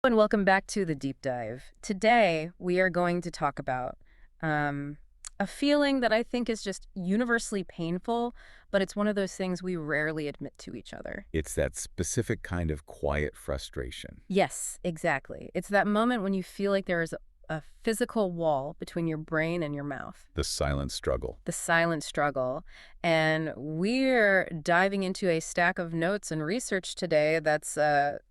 And welcome back to the deep dive. Today, we are going to talk about um, a feeling that I think is just universally painful, but it's one of those things we rarely admit to each other. It's that specific kind of quiet frustration. Yes, exactly. It's that moment when you feel like there is a physical wall between your brain and your mouth, The silent struggle. the silent struggle. And we're diving into a stack of notes and research today that's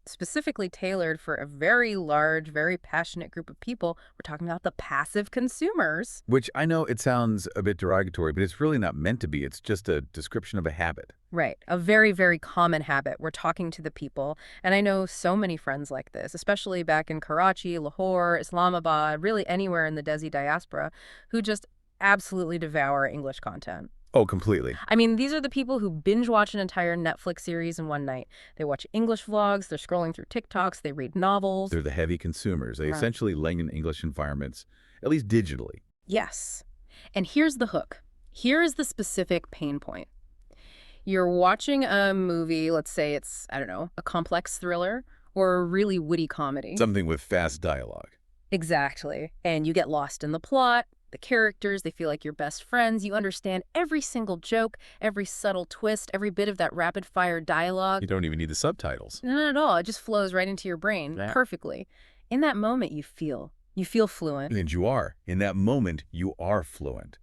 specifically tailored for a very large, very passionate group of people. We're talking about the passive consumers. Which I know it sounds a bit derogatory, but it's really not meant to be. It's just a description of a habit. Right. A very, very common habit. We're talking to the people. And I know so many friends like this, especially back in Karachi, Lahore, Islamabad, really anywhere in the Desi diaspora, who just absolutely devour English content. Oh, completely. I mean, these are the people who binge watch an entire Netflix series in one night. They watch English vlogs, they're scrolling through TikToks, they read novels. They're the heavy consumers. They Right. essentially learn in English environments, at least digitally. Yes. And here's the hook. Here is the specific pain point. You're watching a movie, let's say it's, I don't know, a complex thriller or a really witty comedy. Something with fast dialogue. Exactly. And you get lost in the plot, the characters, they feel like your best friends. You understand every single joke, every subtle twist, every bit of that rapid-fire dialogue. You don't even need the subtitles. Not at all. It just flows right into your brain perfectly. In that moment, you feel fluent. And you are. In that moment, you are fluent.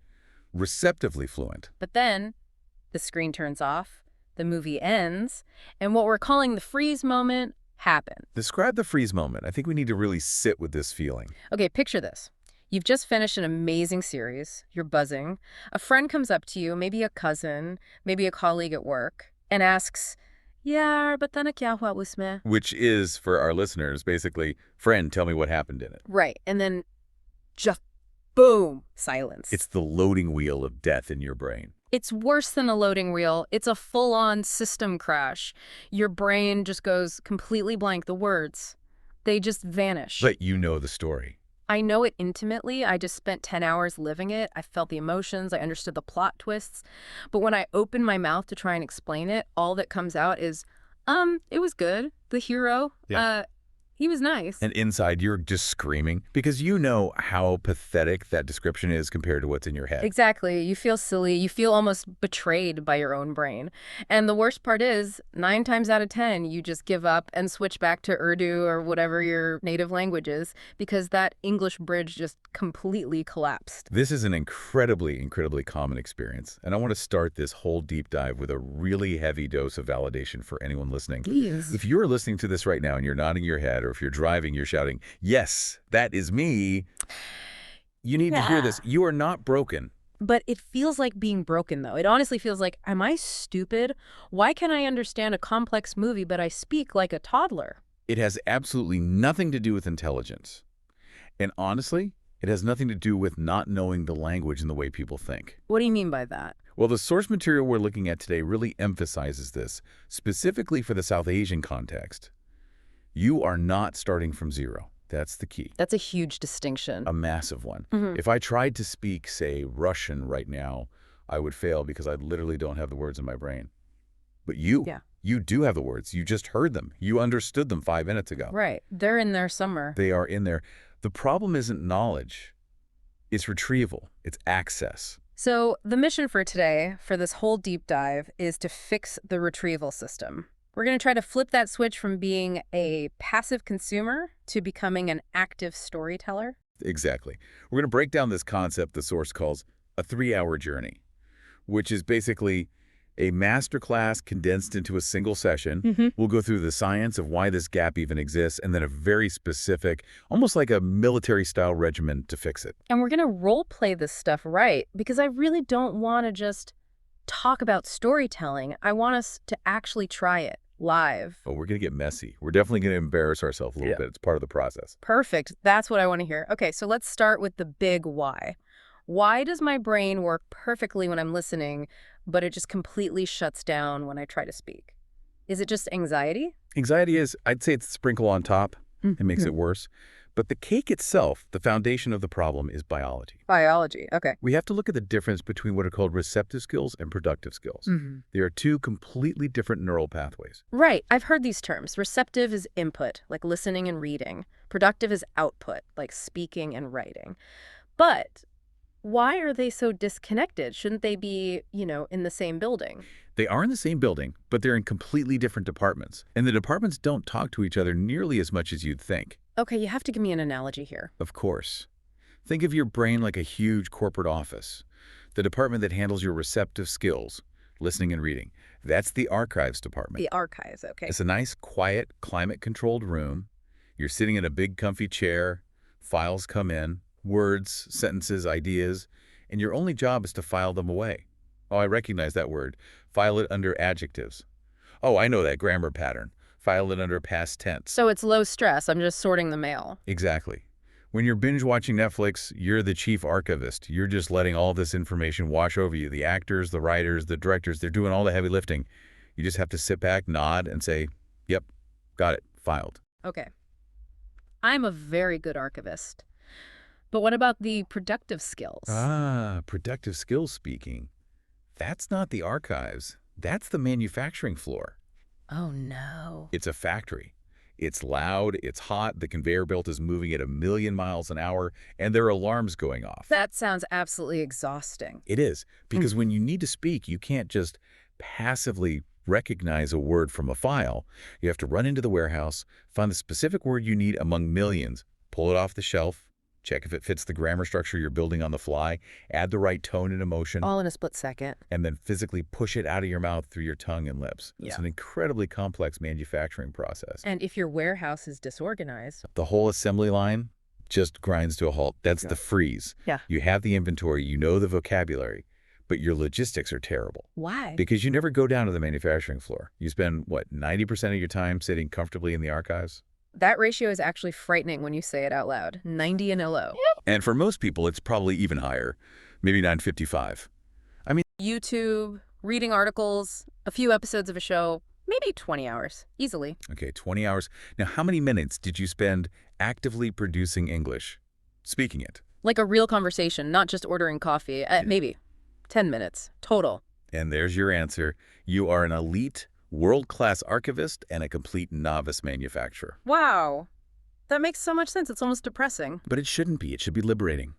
Receptively fluent. But then the screen turns off, the movie ends, and what we're calling the freeze moment happens. Describe the freeze moment. I think we need to really sit with this feeling. Okay, picture this. You've just finished an amazing series. You're buzzing. A friend comes up to you, maybe a cousin, maybe a colleague at work, and asks, "Yaar, batana kya hua usme?" Which is, for our listeners, basically, friend, tell me what happened in it. Right, and then just boom, silence. It's the loading wheel of death in your brain. It's worse than a loading wheel. It's a full-on system crash. Your brain just goes completely blank. The words, they just vanish. But you know the story. I know it intimately. I just spent 10 hours living it. I felt the emotions. I understood the plot twists. But when I open my mouth to try and explain it, all that comes out is, it was good. The hero, he was nice. And inside, you're just screaming because you know how pathetic that description is compared to what's in your head. Exactly. You feel silly. You feel almost betrayed by your own brain. And the worst part is, 9 times out of 10, you just give up and switch back to Urdu or whatever your native language is because that English bridge just completely collapsed. This is an incredibly, incredibly common experience. And I want to start this whole deep dive with a really heavy dose of validation for anyone listening. Please. If you're listening to this right now and you're nodding your head, or if you're driving, you're shouting, "Yes, that is me," you need to hear this. You are not broken. But it feels like being broken, though. It honestly feels like, am I stupid? Why can I understand a complex movie, but I speak like a toddler? It has absolutely nothing to do with intelligence. And honestly, it has nothing to do with not knowing the language and the way people think. What do you mean by that? Well, the source material we're looking at today really emphasizes this, specifically for the South Asian context. You are not starting from zero. That's the key. That's a huge distinction. A massive one. Mhm. If I tried to speak, say, Russian right now, I would fail because I literally don't have the words in my brain. But you do have the words. You just heard them. You understood them 5 minutes ago. Right. They're in there somewhere. They are in there. The problem isn't knowledge. It's retrieval. It's access. So the mission for today, for this whole deep dive, is to fix the retrieval system. We're going to try to flip that switch from being a passive consumer to becoming an active storyteller. Exactly. We're going to break down this concept the source calls a 3-hour journey, which is basically a masterclass condensed into a single session. We'll go through the science of why this gap even exists, and then a very specific, almost like a military-style regimen to fix it. And we're going to role play this stuff right, because I really don't want to just talk about storytelling. I want us to actually try it live. Oh, we're going to get messy. We're definitely going to embarrass ourselves a little bit. It's part of the process. Perfect. That's what I want to hear. Okay, so let's start with the big why. Why does my brain work perfectly when I'm listening, but it just completely shuts down when I try to speak? Is it just anxiety? Anxiety is, I'd say it's a sprinkle on top. It makes it worse. But the cake itself, the foundation of the problem, is biology. Biology, okay. We have to look at the difference between what are called receptive skills and productive skills. They are two completely different neural pathways. Right, I've heard these terms. Receptive is input, like listening and reading. Productive is output, like speaking and writing. But why are they so disconnected? Shouldn't they be, in the same building? They are in the same building, but they're in completely different departments. And the departments don't talk to each other nearly as much as you'd think. Okay, you have to give me an analogy here. Of course. Think of your brain like a huge corporate office. The department that handles your receptive skills, listening and reading, that's the archives department. The archives, okay. It's a nice, quiet, climate-controlled room. You're sitting in a big, comfy chair. Files come in, words, sentences, ideas, and your only job is to file them away. Oh, I recognize that word. File it under adjectives. Oh, I know that grammar pattern. File it under past tense. So it's low stress. I'm just sorting the mail. Exactly. When you're binge-watching Netflix, you're the chief archivist. You're just letting all this information wash over you. The actors, the writers, the directors, they're doing all the heavy lifting. You just have to sit back, nod, and say, yep, got it, filed. Okay. I'm a very good archivist. But what about the productive skills? Productive skills speaking. That's not the archives. That's the manufacturing floor. Oh, no. It's a factory. It's loud, it's hot, the conveyor belt is moving at 1,000,000 miles an hour, and there are alarms going off. That sounds absolutely exhausting. It is, because when you need to speak, you can't just passively recognize a word from a file. You have to run into the warehouse, find the specific word you need among millions, pull it off the shelf, check if it fits the grammar structure you're building on the fly, add the right tone and emotion, All in a split second. and then physically push it out of your mouth through your tongue and lips. It's Yeah. an incredibly complex manufacturing process. And if your warehouse is disorganized. The whole assembly line just grinds to a halt. That's the freeze. Yeah. You have the inventory, you know the vocabulary, but your logistics are terrible. Why? Because you never go down to the manufacturing floor. You spend, what, 90% of your time sitting comfortably in the archives? That ratio is actually frightening when you say it out loud. 90 and a low. And for most people, it's probably even higher, maybe 955. YouTube, reading articles, a few episodes of a show, maybe 20 hours, easily. Okay, 20 hours. Now, how many minutes did you spend actively producing English, speaking it? Like a real conversation, not just ordering coffee. Maybe 10 minutes total. And there's your answer. You are an elite, world-class archivist and a complete novice manufacturer. Wow. That makes so much sense. It's almost depressing. But it shouldn't be. It should be liberating.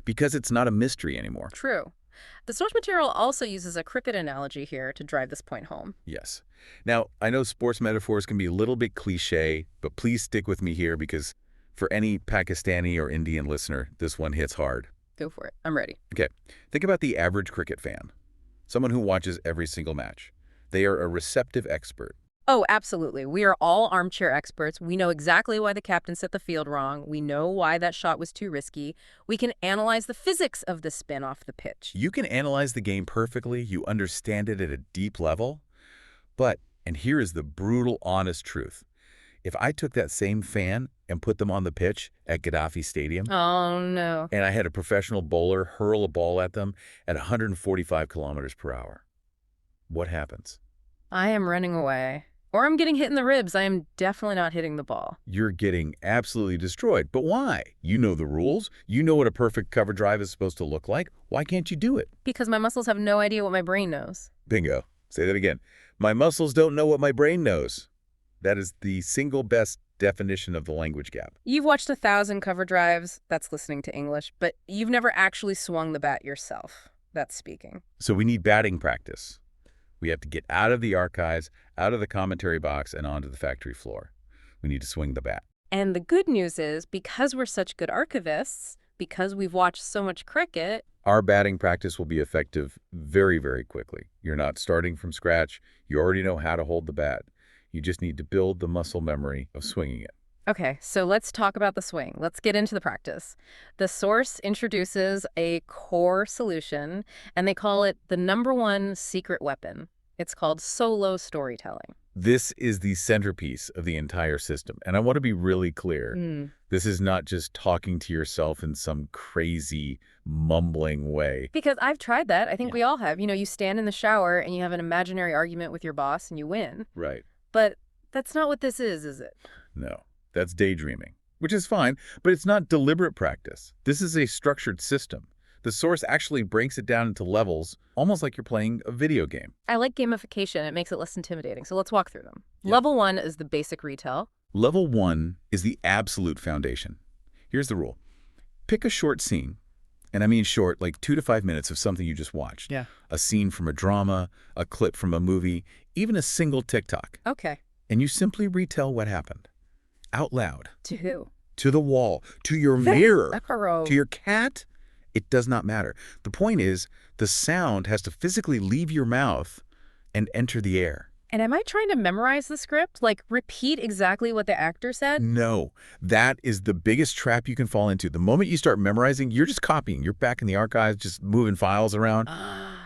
Because it's not a mystery anymore. True. The source material also uses a cricket analogy here to drive this point home. Yes. Now, I know sports metaphors can be a little bit cliche, but please stick with me here because for any Pakistani or Indian listener, this one hits hard. Go for it. I'm ready. Okay, think about the average cricket fan, someone who watches every single match. They are a receptive expert. Oh, absolutely. We are all armchair experts. We know exactly why the captain set the field wrong. We know why that shot was too risky. We can analyze the physics of the spin off the pitch. You can analyze the game perfectly. You understand it at a deep level. But, and here is the brutal, honest truth. If I took that same fan and put them on the pitch at Gaddafi Stadium, Oh, no. and I had a professional bowler hurl a ball at them at 145 kilometers per hour, what happens? I am running away. Or I'm getting hit in the ribs. I am definitely not hitting the ball. You're getting absolutely destroyed. But why? You know the rules. You know what a perfect cover drive is supposed to look like. Why can't you do it? Because my muscles have no idea what my brain knows. Bingo. Say that again. My muscles don't know what my brain knows. That is the single best definition of the language gap. You've watched 1,000 cover drives. That's listening to English. But you've never actually swung the bat yourself. That's speaking. So we need batting practice. We have to get out of the archives, out of the commentary box, and onto the factory floor. We need to swing the bat. And the good news is, because we're such good archivists, because we've watched so much cricket, Our batting practice will be effective very, very quickly. You're not starting from scratch. You already know how to hold the bat. You just need to build the muscle memory of swinging it. Okay, so let's talk about the swing. Let's get into the practice. The source introduces a core solution, and they call it the #1 secret weapon. It's called solo storytelling. This is the centerpiece of the entire system. And I want to be really clear. This is not just talking to yourself in some crazy, mumbling way. Because I've tried that. I think we all have. You stand in the shower and you have an imaginary argument with your boss and you win. Right. But that's not what this is it? No, that's daydreaming. which is fine, but it's not deliberate practice. This is a structured system. The source actually breaks it down into levels, almost like you're playing a video game. I like gamification. It makes it less intimidating. So let's walk through them. Yeah. Level 1 is the basic retell. Level 1 is the absolute foundation. Here's the rule. Pick a short scene, and I mean short, like 2 to 5 minutes of something you just watched. Yeah. A scene from a drama, a clip from a movie, even a single TikTok. Okay. And you simply retell what happened. Out loud. To who? To the wall. To your mirror. To To your cat. It does not matter. The point is, the sound has to physically leave your mouth and enter the air. And am I trying to memorize the script? Like, repeat exactly what the actor said? No, that is the biggest trap you can fall into. The moment you start memorizing, you're just copying. You're back in the archives, just moving files around.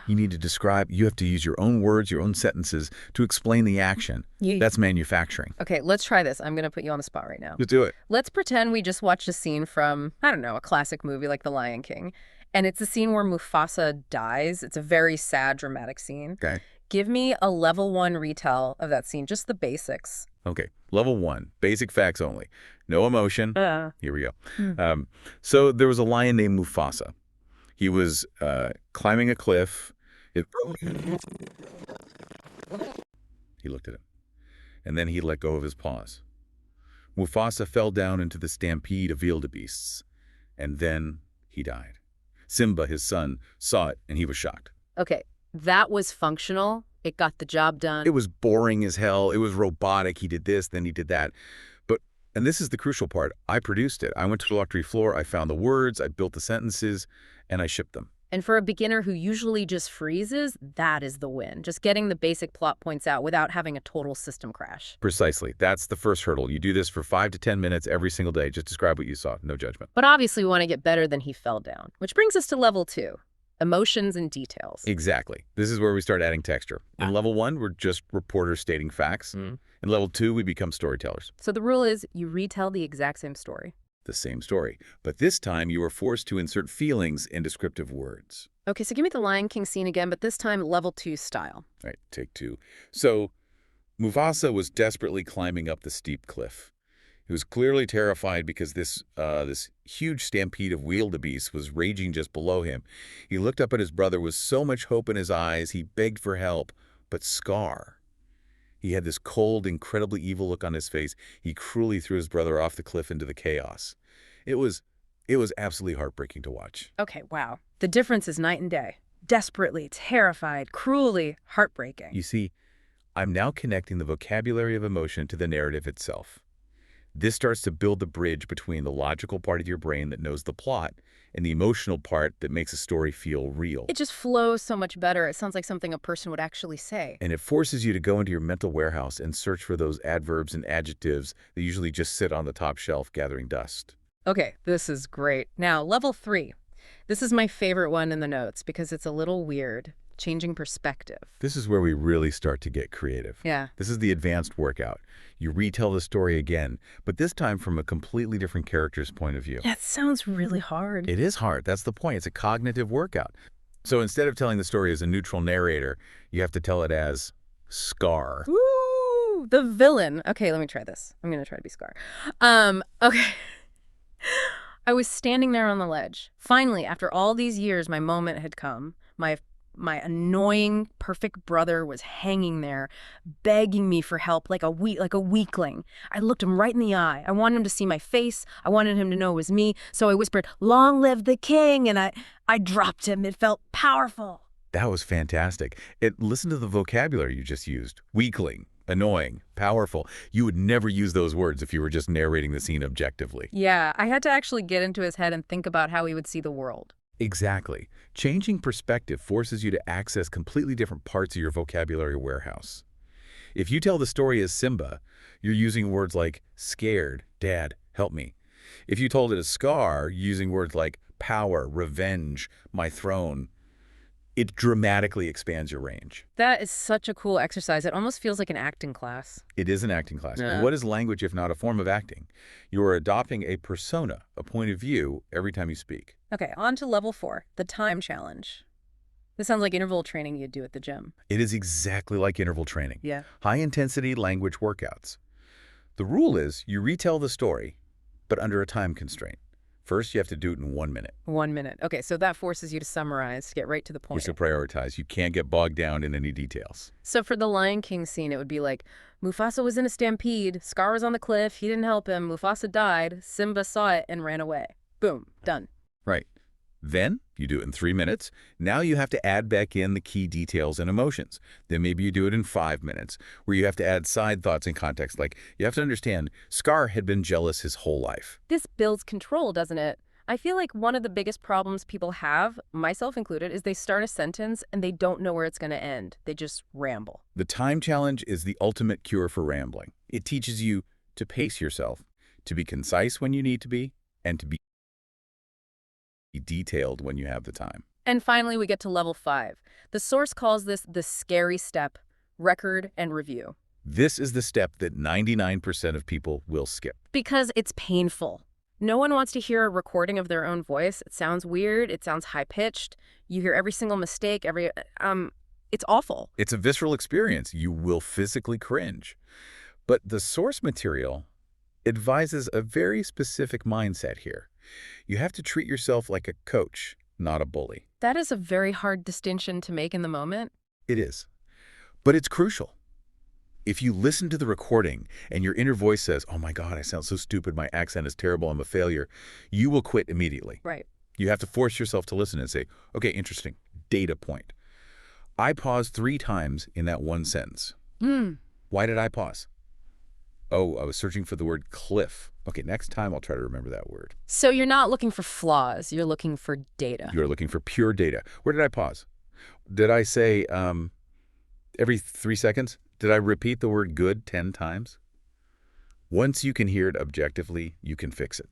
You need to describe. You have to use your own words, your own sentences to explain the action. That's manufacturing. Okay, let's try this. I'm going to put you on the spot right now. Let's do it. Let's pretend we just watched a scene from, I don't know, a classic movie like The Lion King. And it's a scene where Mufasa dies. It's a very sad, dramatic scene. Okay. Give me a level 1 retell of that scene, just the basics. Okay. Level 1, basic facts only. No emotion. Here we go. So there was a lion named Mufasa. He was climbing a cliff. He looked at him, and then he let go of his paws. Mufasa fell down into the stampede of wildebeests, and then he died. Simba, his son, saw it, and he was shocked. Okay, that was functional. It got the job done. It was boring as hell. It was robotic. He did this, then he did that. But, and this is the crucial part, I produced it. I went to the factory floor, I found the words, I built the sentences, and I shipped them. And for a beginner who usually just freezes, that is the win. Just getting the basic plot points out without having a total system crash. Precisely. That's the first hurdle. You do this for 5 to 10 minutes every single day. Just describe what you saw. No judgment. But obviously we want to get better than he fell down, which brings us to level 2, emotions and details. Exactly. This is where we start adding texture. In level 1, we're just reporters stating facts. In level 2, we become storytellers. So the rule is you retell the exact same story. The same story. But this time, you are forced to insert feelings and descriptive words. Okay, so give me the Lion King scene again, but this time level 2 style. All right, take 2. So, Mufasa was desperately climbing up the steep cliff. He was clearly terrified because this huge stampede of wildebeest was raging just below him. He looked up at his brother with so much hope in his eyes, he begged for help. But Scar, he had this cold, incredibly evil look on his face. He cruelly threw his brother off the cliff into the chaos. It was absolutely heartbreaking to watch. Okay, wow. The difference is night and day. Desperately, terrified, cruelly, heartbreaking. You see, I'm now connecting the vocabulary of emotion to the narrative itself. This starts to build the bridge between the logical part of your brain that knows the plot and the emotional part that makes a story feel real. It just flows so much better. It sounds like something a person would actually say. And it forces you to go into your mental warehouse and search for those adverbs and adjectives that usually just sit on the top shelf gathering dust. Okay, this is great. Now, level 3. This is my favorite one in the notes because it's a little weird. Changing perspective. This is where we really start to get creative. Yeah. This is the advanced workout. You retell the story again, but this time from a completely different character's point of view. That sounds really hard. It is hard. That's the point. It's a cognitive workout. So instead of telling the story as a neutral narrator, you have to tell it as Scar. Ooh, the villain. Okay, let me try this. I'm going to try to be Scar. Okay. I was standing there on the ledge. Finally, after all these years, my moment had come. My annoying, perfect brother was hanging there, begging me for help like a weakling. I looked him right in the eye. I wanted him to see my face. I wanted him to know it was me. So I whispered, "Long live the king!" And I dropped him. It felt powerful. That was fantastic. Listen to the vocabulary you just used. Weakling, annoying, powerful. You would never use those words if you were just narrating the scene objectively. Yeah, I had to actually get into his head and think about how he would see the world. Exactly. Changing perspective forces you to access completely different parts of your vocabulary warehouse. If you tell the story as Simba, you're using words like scared, dad, help me. If you told it as Scar, you're using words like power, revenge, my throne. It dramatically expands your range. That is such a cool exercise. It almost feels like an acting class. It is an acting class. Yeah. And what is language if not a form of acting? You are adopting a persona, a point of view, every time you speak. Okay, on to level 4, the time challenge. This sounds like interval training you'd do at the gym. It is exactly like interval training. Yeah. High-intensity language workouts. The rule is you retell the story, but under a time constraint. First, you have to do it in 1 minute. 1 minute. Okay, so that forces you to summarize, to get right to the You have point. to prioritize. You can't get bogged down in any details. So for the Lion King scene, it would be like, Mufasa was in a stampede, Scar was on the cliff, he didn't help him, Mufasa died, Simba saw it and ran away. Boom, done. Right. Then you do it in 3 minutes. Now you have to add back in the key details and emotions. Then maybe you do it in 5 minutes, where you have to add side thoughts and context. Like, you have to understand, Scar had been jealous his whole life. This builds control, doesn't it? I feel like one of the biggest problems people have, myself included, is they start a sentence and they don't know where it's going to end. They just ramble. The time challenge is the ultimate cure for rambling. It teaches you to pace yourself, to be concise when you need to be, and to be detailed when you have the time. And finally, we get to level 5. The source calls this the scary step, record and review. This is the step that 99% of people will skip. Because it's painful. No one wants to hear a recording of their own voice. It sounds weird. It sounds high-pitched. You hear every single mistake, it's awful. It's a visceral experience. You will physically cringe. But the source material advises a very specific mindset here. You have to treat yourself like a coach, not a bully. That is a very hard distinction to make in the moment. It is. But it's crucial. If you listen to the recording and your inner voice says, oh my God, I sound so stupid, my accent is terrible, I'm a failure, you will quit immediately. Right. You have to force yourself to listen and say, okay, interesting, data point. I paused 3 times in that one sentence. Why did I pause? Oh, I was searching for the word cliff. Okay, next time I'll try to remember that word. So you're not looking for flaws. You're looking for data. You're looking for pure data. Where did I pause? Did I say every 3 seconds? Did I repeat the word good 10 times? Once you can hear it objectively, you can fix it.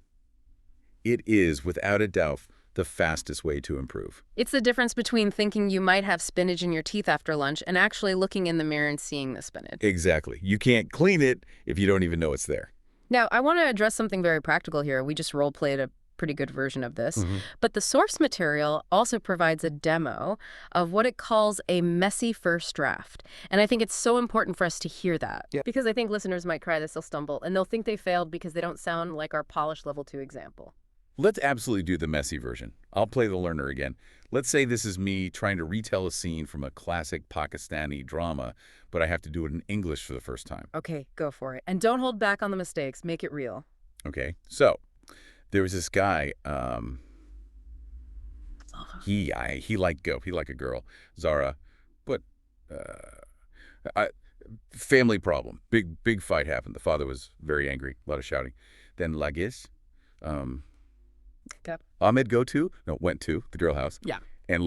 It is, without a doubt, the fastest way to improve. It's the difference between thinking you might have spinach in your teeth after lunch and actually looking in the mirror and seeing the spinach. Exactly. You can't clean it if you don't even know it's there. Now, I want to address something very practical here. We just role-played a pretty good version of this. But the source material also provides a demo of what it calls a messy first draft. And I think it's so important for us to hear that. Yeah. Because I think listeners might try this, they'll stumble, and they'll think they failed because they don't sound like our polished level 2 example. Let's absolutely do the messy version. I'll play the learner again. Let's say this is me trying to retell a scene from a classic Pakistani drama, but I have to do it in English for the first time. Okay, go for it. And don't hold back on the mistakes. Make it real. Okay, so there was this guy, he liked a girl, Zara, but family problem. Big fight happened. The father was very angry, a lot of shouting. Then Lagis, Okay. Ahmed went to the girl house. Yeah. And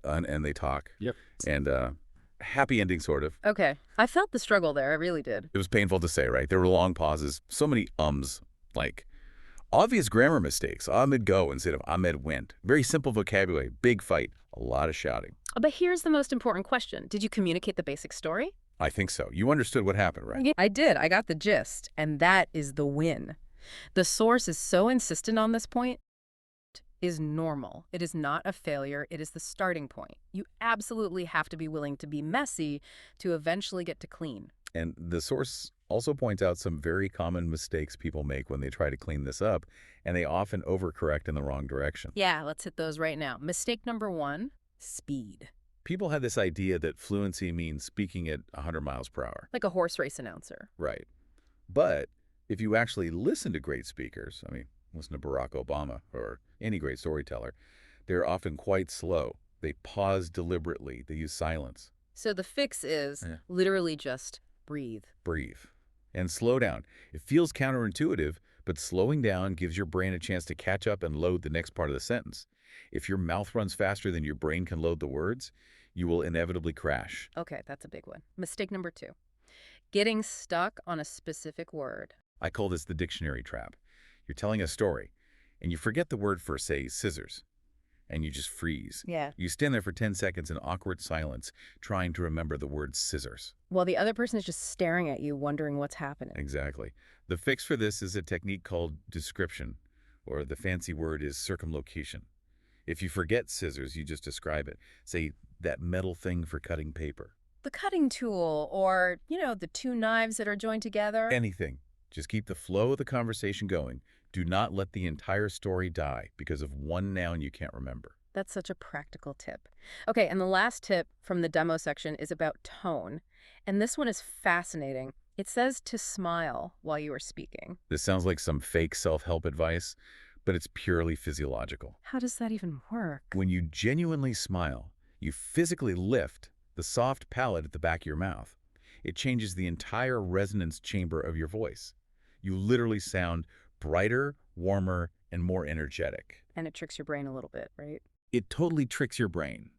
and they talk. Yep. And happy ending, sort of. Okay. I felt the struggle there. I really did. It was painful to say, right? There were long pauses, so many like obvious grammar mistakes. Ahmed go instead of Ahmed went. Very simple vocabulary, big fight, a lot of shouting. But here's the most important question. Did you communicate the basic story? I think so. You understood what happened, right? Yeah, I did. I got the gist. And that is the win. The source is so insistent on this point. Is normal. It is not a failure. It is the starting point. You absolutely have to be willing to be messy to eventually get to clean. And the source also points out some very common mistakes people make when they try to clean this up, and they often overcorrect in the wrong direction. Yeah, let's hit those right now. Mistake number 1, speed. People have this idea that fluency means speaking at 100 miles per hour. Like a horse race announcer. Right. But if you actually listen to great speakers, listen to Barack Obama or any great storyteller, they're often quite slow. They pause deliberately. They use silence. So the fix is literally just breathe. Breathe. And slow down. It feels counterintuitive, but slowing down gives your brain a chance to catch up and load the next part of the sentence. If your mouth runs faster than your brain can load the words, you will inevitably crash. Okay, that's a big one. Mistake number 2, getting stuck on a specific word. I call this the dictionary trap. You're telling a story, and you forget the word for, say, scissors, and you just freeze. Yeah. You stand there for 10 seconds in awkward silence, trying to remember the word scissors. Well, the other person is just staring at you, wondering what's happening. Exactly. The fix for this is a technique called description, or the fancy word is circumlocution. If you forget scissors, you just describe it. Say, that metal thing for cutting paper. The cutting tool, or, the 2 knives that are joined together. Anything. Just keep the flow of the conversation going. Do not let the entire story die because of one noun you can't remember. That's such a practical tip. Okay, and the last tip from the demo section is about tone. And this one is fascinating. It says to smile while you are speaking. This sounds like some fake self-help advice, but it's purely physiological. How does that even work? When you genuinely smile, you physically lift the soft palate at the back of your mouth. It changes the entire resonance chamber of your voice. You literally sound brighter, warmer, and more energetic. And it tricks your brain a little bit, right? It totally tricks your brain.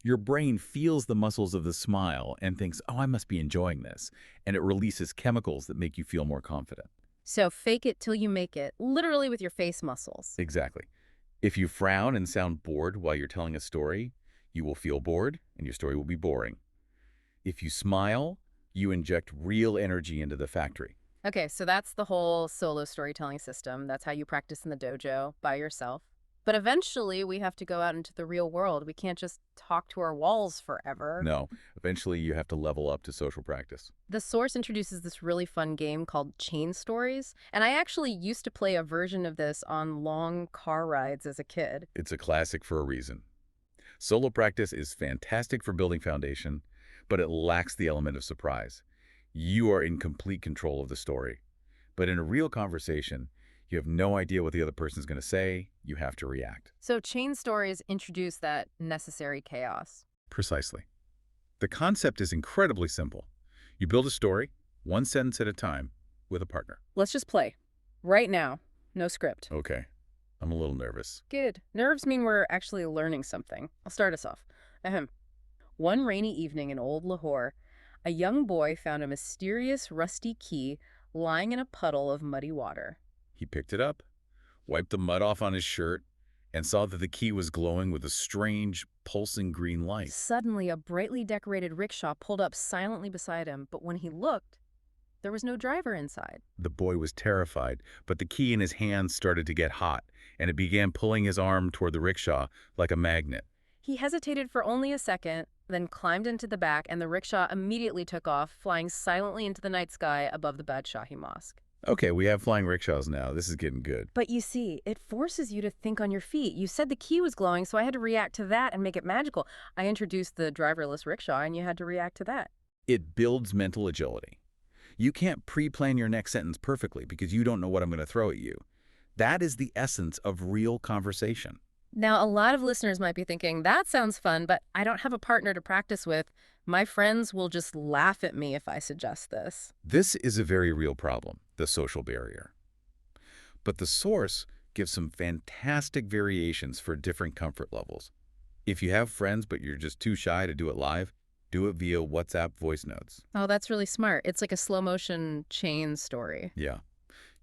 Your brain feels the muscles of the smile and thinks, oh, I must be enjoying this. And it releases chemicals that make you feel more confident. So fake it till you make it, literally with your face muscles. Exactly. If you frown and sound bored while you're telling a story, you will feel bored and your story will be boring. If you smile, you inject real energy into the factory. Okay, so that's the whole solo storytelling system. That's how you practice in the dojo by yourself. But eventually, we have to go out into the real world. We can't just talk to our walls forever. No, eventually you have to level up to social practice. The source introduces this really fun game called Chain Stories, and I actually used to play a version of this on long car rides as a kid. It's a classic for a reason. Solo practice is fantastic for building foundation, but it lacks the element of surprise. You are in complete control of the story. But in a real conversation, you have no idea what the other person's going to say. You have to react. So Chain Stories introduce that necessary chaos. Precisely. The concept is incredibly simple. You build a story, one sentence at a time, with a partner. Let's just play. Right now. No script. Okay. I'm a little nervous. Good. Nerves mean we're actually learning something. I'll start us off. Ahem. One rainy evening in old Lahore, a young boy found a mysterious rusty key lying in a puddle of muddy water. He picked it up, wiped the mud off on his shirt, and saw that the key was glowing with a strange, pulsing green light. Suddenly, a brightly decorated rickshaw pulled up silently beside him, but when he looked, there was no driver inside. The boy was terrified, but the key in his hand started to get hot, and it began pulling his arm toward the rickshaw like a magnet. He hesitated for only a second, then climbed into the back, and the rickshaw immediately took off, flying silently into the night sky above the Badshahi Mosque. Okay, we have flying rickshaws now. This is getting good. But you see, it forces you to think on your feet. You said the key was glowing, so I had to react to that and make it magical. I introduced the driverless rickshaw, and you had to react to that. It builds mental agility. You can't pre-plan your next sentence perfectly because you don't know what I'm going to throw at you. That is the essence of real conversation. Now, a lot of listeners might be thinking, that sounds fun, but I don't have a partner to practice with. My friends will just laugh at me if I suggest this. This is a very real problem, the social barrier. But the source gives some fantastic variations for different comfort levels. If you have friends but you're just too shy to do it live, do it via WhatsApp voice notes. Oh, that's really smart. It's like a slow-motion chain story. Yeah.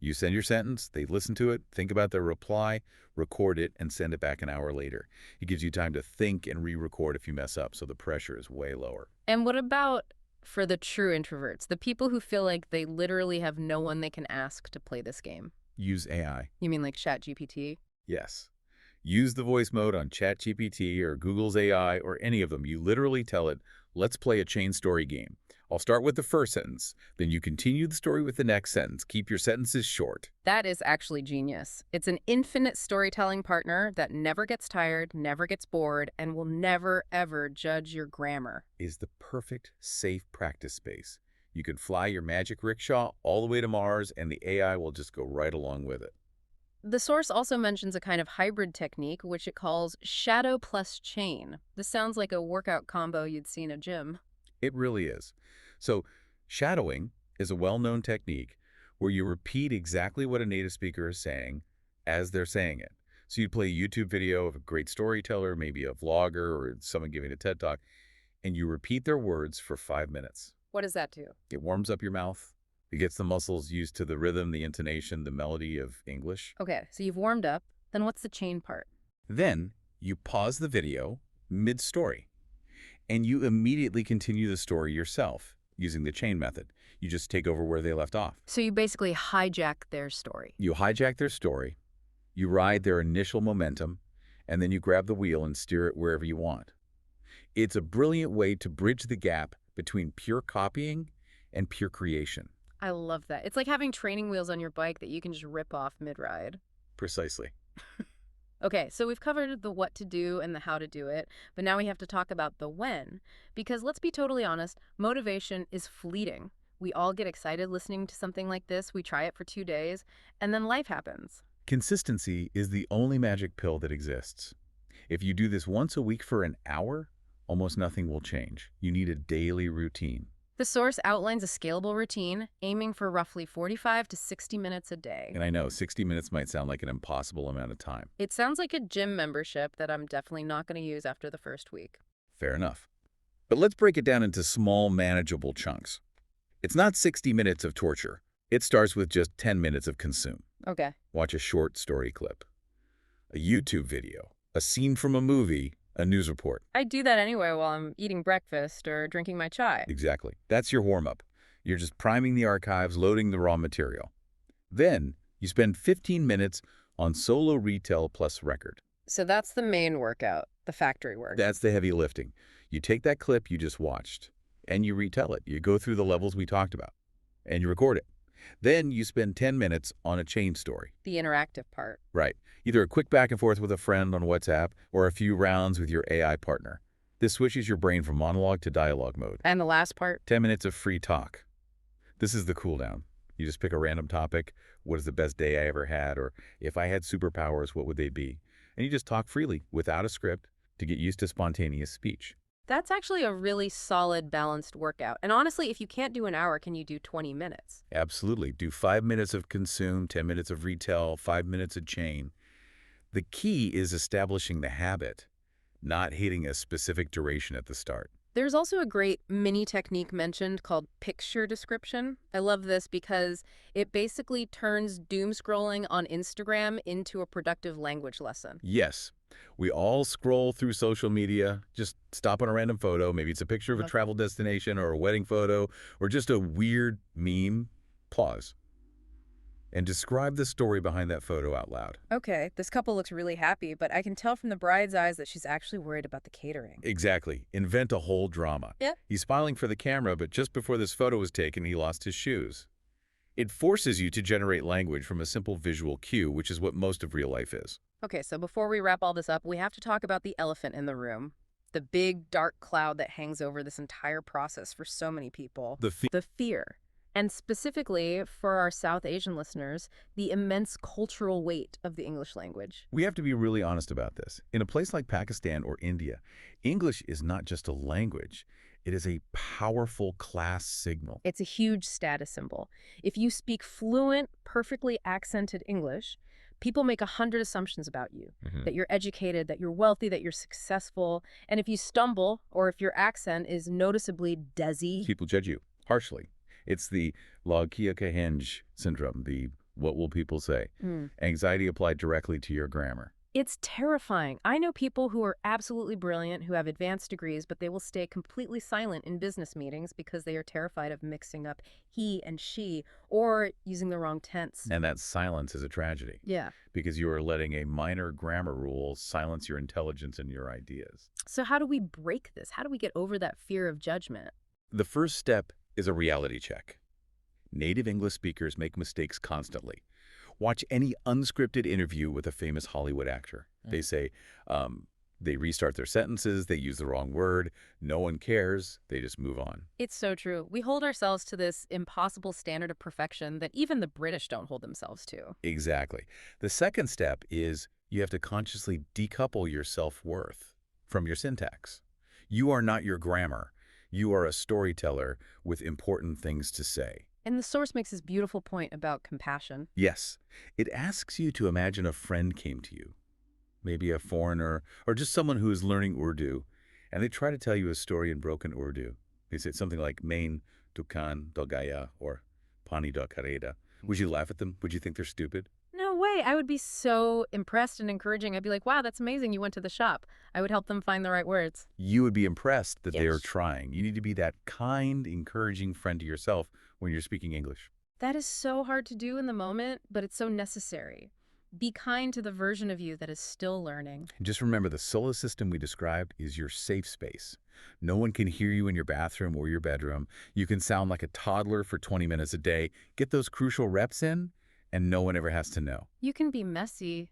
You send your sentence, they listen to it, think about their reply, record it, and send it back an hour later. It gives you time to think and re-record if you mess up, so the pressure is way lower. And what about for the true introverts, the people who feel like they literally have no one they can ask to play this game? Use AI. You mean like ChatGPT? Yes. Use the voice mode on ChatGPT or Google's AI or any of them. You literally tell it, let's play a chain story game. I'll start with the first sentence. Then you continue the story with the next sentence. Keep your sentences short. That is actually genius. It's an infinite storytelling partner that never gets tired, never gets bored, and will never, ever judge your grammar. Is the perfect, safe practice space. You can fly your magic rickshaw all the way to Mars, and the AI will just go right along with it. The source also mentions a kind of hybrid technique, which it calls shadow plus chain. This sounds like a workout combo you'd see in a gym. It really is. So, shadowing is a well-known technique where you repeat exactly what a native speaker is saying as they're saying it. So you'd play a YouTube video of a great storyteller, maybe a vlogger or someone giving a TED Talk, and you repeat their words for 5 minutes. What does that do? It warms up your mouth. It gets the muscles used to the rhythm, the intonation, the melody of English. Okay, so you've warmed up. Then what's the chain part? Then you pause the video mid-story, and you immediately continue the story yourself using the chain method. You just take over where they left off. So you basically hijack their story. You hijack their story, you ride their initial momentum, and then you grab the wheel and steer it wherever you want. It's a brilliant way to bridge the gap between pure copying and pure creation. I love that. It's like having training wheels on your bike that you can just rip off mid-ride. Precisely. Okay, so we've covered the what to do and the how to do it, but now we have to talk about the when. Because let's be totally honest, motivation is fleeting. We all get excited listening to something like this, we try it for 2 days, and then life happens. Consistency is the only magic pill that exists. If you do this once a week for an hour, almost nothing will change. You need a daily routine. The source outlines a scalable routine, aiming for roughly 45 to 60 minutes a day. And I know 60 minutes might sound like an impossible amount of time. It sounds like a gym membership that I'm definitely not going to use after the first week. Fair enough. But let's break it down into small, manageable chunks. It's not 60 minutes of torture. It starts with just 10 minutes of consume. Okay. Watch a short story clip, a YouTube video, a scene from a movie, a news report. I do that anyway while I'm eating breakfast or drinking my chai. Exactly. That's your warm-up. You're just priming the archives, loading the raw material. Then you spend 15 minutes on solo retell plus record. So that's the main workout, the factory work. That's the heavy lifting. You take that clip you just watched, and you retell it. You go through the levels we talked about, and you record it. Then you spend 10 minutes on a chain story. The interactive part. Right. Either a quick back and forth with a friend on WhatsApp or a few rounds with your AI partner. This switches your brain from monologue to dialogue mode. And the last part? 10 minutes of free talk. This is the cool down. You just pick a random topic. What is the best day I ever had? Or if I had superpowers, what would they be? And you just talk freely without a script to get used to spontaneous speech. That's actually a really solid, balanced workout. And honestly, if you can't do an hour, can you do 20 minutes? Absolutely. Do 5 minutes of consume, 10 minutes of retell, 5 minutes of chain. The key is establishing the habit, not hitting a specific duration at the start. There's also a great mini technique mentioned called picture description. I love this because it basically turns doom scrolling on Instagram into a productive language lesson. Yes, we all scroll through social media, just stop on a random photo. Maybe it's a picture of a travel destination or a wedding photo or just a weird meme. Pause and describe the story behind that photo out loud. Okay, this couple looks really happy, but I can tell from the bride's eyes that she's actually worried about the catering. Exactly. Invent a whole drama. Yeah. He's smiling for the camera, but just before this photo was taken, he lost his shoes. It forces you to generate language from a simple visual cue, which is what most of real life is. Okay, so before we wrap all this up, we have to talk about the elephant in the room. The big, dark cloud that hangs over this entire process for so many people. The fear. And specifically, for our South Asian listeners, the immense cultural weight of the English language. We have to be really honest about this. In a place like Pakistan or India, English is not just a language. It is a powerful class signal. It's a huge status symbol. If you speak fluent, perfectly accented English, people make 100 assumptions about you. That you're educated, that you're wealthy, that you're successful. And if you stumble, or if your accent is noticeably desi, People judge you harshly. It's the log kia kahenj syndrome, the what will people say? Anxiety applied directly to your grammar. it's terrifying. I know people who are absolutely brilliant, who have advanced degrees, but they will stay completely silent in business meetings because they are terrified of mixing up he and she or using the wrong tense. And that silence is a tragedy. Yeah. Because you are letting a minor grammar rule silence your intelligence and your ideas. So how do we break this? How do we get over that fear of judgment? The first step is a reality check. Native English speakers make mistakes constantly. Watch any unscripted interview with a famous Hollywood actor. They say, they restart their sentences, they use the wrong word, no one cares, they just move on. It's so true. We hold ourselves to this impossible standard of perfection that even the British don't hold themselves to. Exactly. The second step is you have to consciously decouple your self-worth from your syntax. You are not your grammar. You are a storyteller with important things to say. And the source makes this beautiful point about compassion. Yes, it asks you to imagine a friend came to you, maybe a foreigner or just someone who is learning Urdu, and they try to tell you a story in broken Urdu. They say something like main dukan dogaya or pani do kareda. Would you laugh at them? Would you think they're stupid? No way. I would be so impressed and encouraging. I'd be like, wow, that's amazing. You went to the shop. I would help them find the right words. You would be impressed that they are Yes. trying. You need to be that kind, encouraging friend to yourself when you're speaking English. That is so hard to do in the moment, but it's so necessary. Be kind to the version of you that is still learning. And just remember, the solar system we described is your safe space. No one can hear you in your bathroom or your bedroom. You can sound like a toddler for 20 minutes a day, get those crucial reps in, and no one ever has to know. You can be messy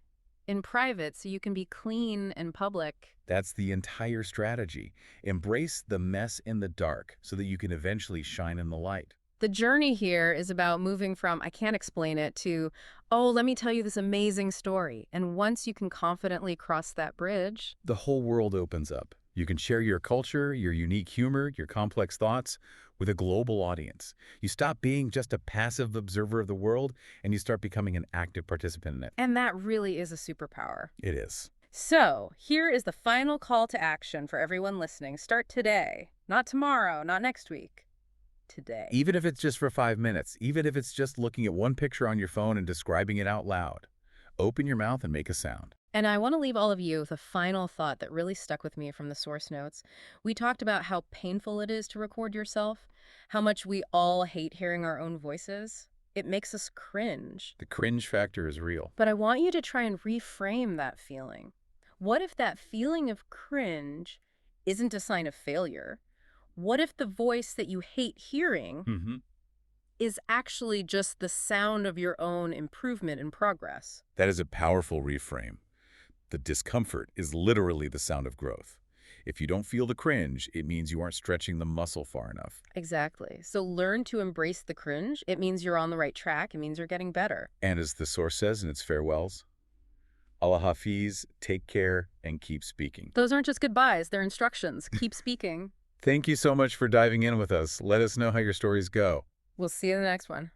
in private so you can be clean in public. That's the entire strategy. Embrace the mess in the dark so that you can eventually shine in the light. The journey here is about moving from "I can't explain it" to "oh, let me tell you this amazing story." And once you can confidently cross that bridge, The whole world opens up. You can share your culture, your unique humor, your complex thoughts with a global audience. You stop being just a passive observer of the world, and you start becoming an active participant in it. and that really is a superpower. It is. So, here is the final call to action for everyone listening. Start today. Not tomorrow, not next week. Today. Even if it's just for 5 minutes, even if it's just looking at one picture on your phone and describing it out loud, open your mouth and make a sound. And I want to leave all of you with a final thought that really stuck with me from the source notes. We talked about how painful it is to record yourself, how much we all hate hearing our own voices. It makes us cringe. The cringe factor is real. But I want you to try and reframe that feeling. What if that feeling of cringe isn't a sign of failure? What if the voice that you hate hearing is actually just the sound of your own improvement and progress? That is a powerful reframe. The discomfort is literally the sound of growth. If you don't feel the cringe, it means you aren't stretching the muscle far enough. Exactly. So learn to embrace the cringe. It means you're on the right track. It means you're getting better. And as the source says in its farewells, Allah Hafiz, take care, and keep speaking. Those aren't just goodbyes, they're instructions. Keep speaking. Thank you so much for diving in with us. Let us know how your stories go. We'll see you in the next one.